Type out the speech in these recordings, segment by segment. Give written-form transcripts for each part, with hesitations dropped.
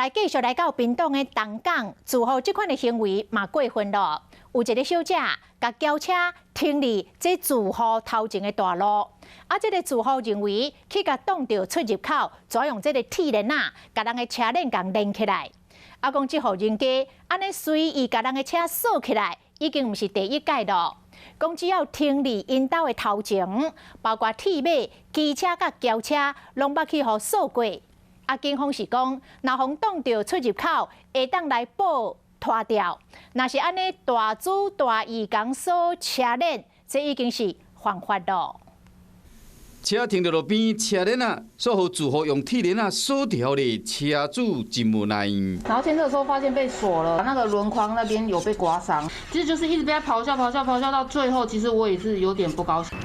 来继续来到屏东的东港，自豪这款的行为嘛过分了。有一个小姐甲轿车停伫这自豪头前的大路，这个自豪认为去甲挡到出入口，再用这个铁链甲人的车链共连起来。讲这户人家安尼随意甲人的车锁起来，已经毋是第一届了。讲只要停伫因兜的头前，包括铁马、机车甲轿车，拢捌去互锁过。警方是讲，若互挡到出入口，会当来报拖掉。若是安尼大主大意讲锁车链，这已经是犯法了。车停在路边，车链锁好自豪用铁链锁条咧，车主真无奈。然后牵车的时候发现被锁了，那个轮框那边有被刮伤，其实就是一直被他咆哮到最后，其实我也是有点不高兴。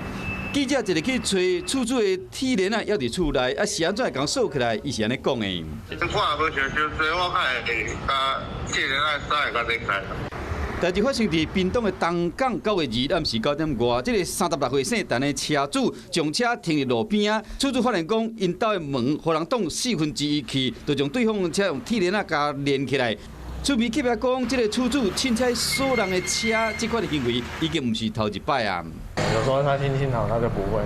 记者一日去找厝主的铁链还伫厝内，是安怎会讲锁起来？伊是安尼讲的。我也无想伤多，我看会甲铁链锁会较厉害。代志发生伫屏东的东港9月2暗时9点外，这个36岁姓陈的车主将车停伫路边厝主发现讲，因兜的门互人挡1/4去，就将对方的车用铁链甲连起来。厝边记者讲，这个厝主凊彩锁人的车，这款的行为已经毋是头一摆啊。有时候他心情好，他就不会；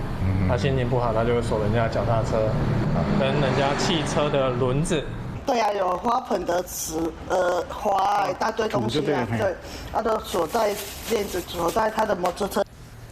他心情不好，他就会锁人家脚踏车，跟人家汽车的轮子。对啊，有花盆的花一大堆东西啊，对，都锁在链子，锁在他的摩托车。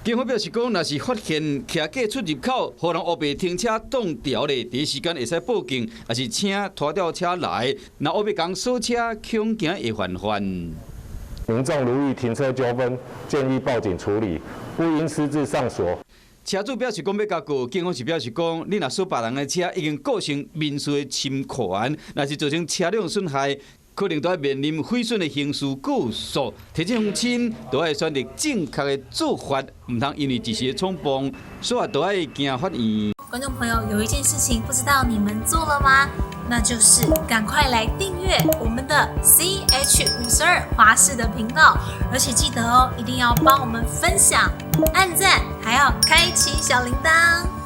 警方表示讲，若是发现徛假出入口，互人乌白停车挡条咧，第一时间会使报警，也是请拖吊车来。若乌白讲锁车，恐惊会犯法。民众如遇停车纠纷，建议报警处理，不应私自上锁。车主表示讲要加告，警方是表示讲，你若锁别人的车，已经构成民事的侵权，若是造成车辆损害，可能都要面临毁损的刑事告诉。提醒乡亲，都要选择正确的做法，唔通因为一时的冲动，所以都要惊法院。观众朋友，有一件事情不知道你们做了吗？那就是赶快来订阅我们的 CH52华视的频道，而且记得哦，一定要帮我们分享、按赞，还要开启小铃铛。